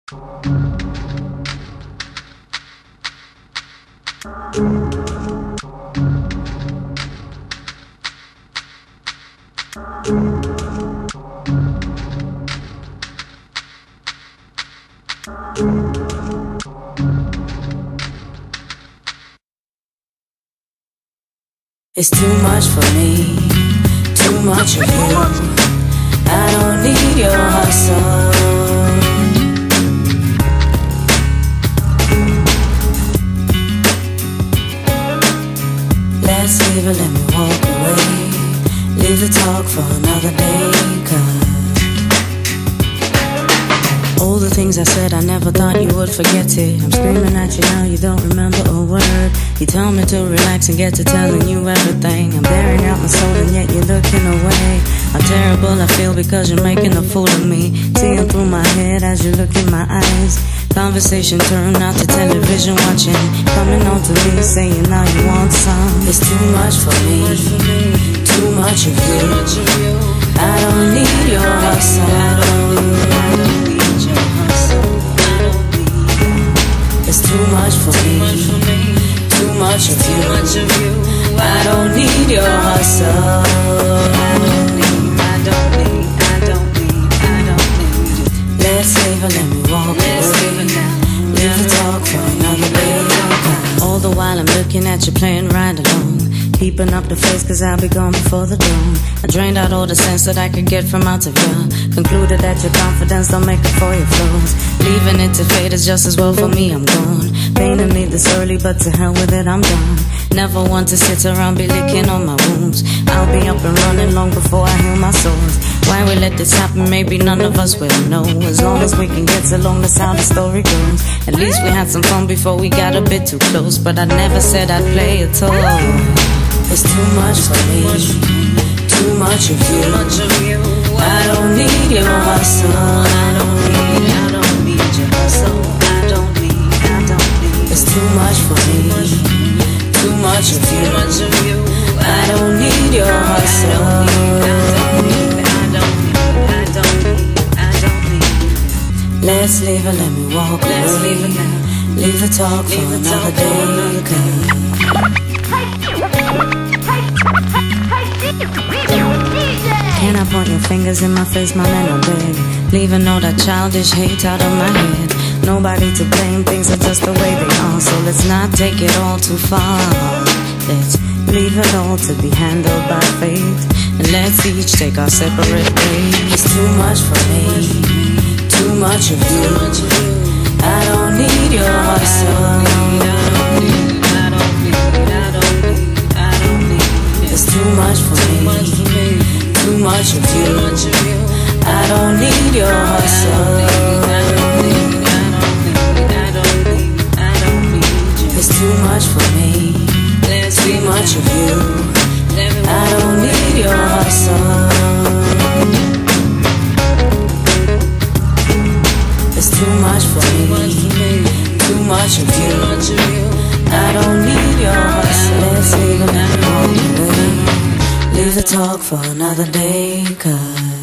It's too much for me, too much of you. I don't need your hustle. Let's leave it, let me walk away. Leave the talk for another day, 'cause all the things I said, I never thought you would forget it. I'm screaming at you now, you don't remember a word. You tell me to relax and get to telling you everything. I'm bearing out my soul and yet you're looking away. How terrible I feel because you're making a fool of me. Seeing through my head as you look in my eyes. Conversation turned out to television watching. Coming on to me saying now you want some. It's too much for me, too much of you. I don't need your hustle. I don't need your hustle. It's too much for me, too much of you. I don't need your hustle. I don't need it. Let's leave it, let me walk away. Leave the talk for another day. All the while I'm looking at you playing right along. Keeping up the face 'cause I'll be gone before the dawn. I drained out all the sense that I could get from out of you. Concluded that your confidence don't make up for your flaws. Leaving it to fate is just as well for me, I'm gone. Paining me this early, but to hell with it, I'm done. Never want to sit around be licking on my wounds. I'll be up and running long before I heal my sores. Why we let this happen, maybe none of us will know. As long as we can get along, that's how the story goes. At least we had some fun before we got a bit too close. But I never said I'd play it all. It's too much for me, too much of you. I don't need your hustle. I don't need your hustle. I don't need. It's too much for me, too much of you. I don't need your hustle. I don't need. Let's leave it, let me walk away. Let's leave it now. Leave the talk for another day. Can I point your fingers in my face, my man, I beg. Leaving all that childish hate out of my head. Nobody to blame, things are just the way they are. So let's not take it all too far. Let's leave it all to be handled by fate. And let's each take our separate ways. It's too much for me, too much of you. I don't need your hustle. It's too much for me, too much of you. I don't need your hustle. It's too much for me, too much of you. I don't need your hustle. It's too much for me, too much of you. I don't need your hustle. Let's leave it now. Leave the talk for another day, 'cause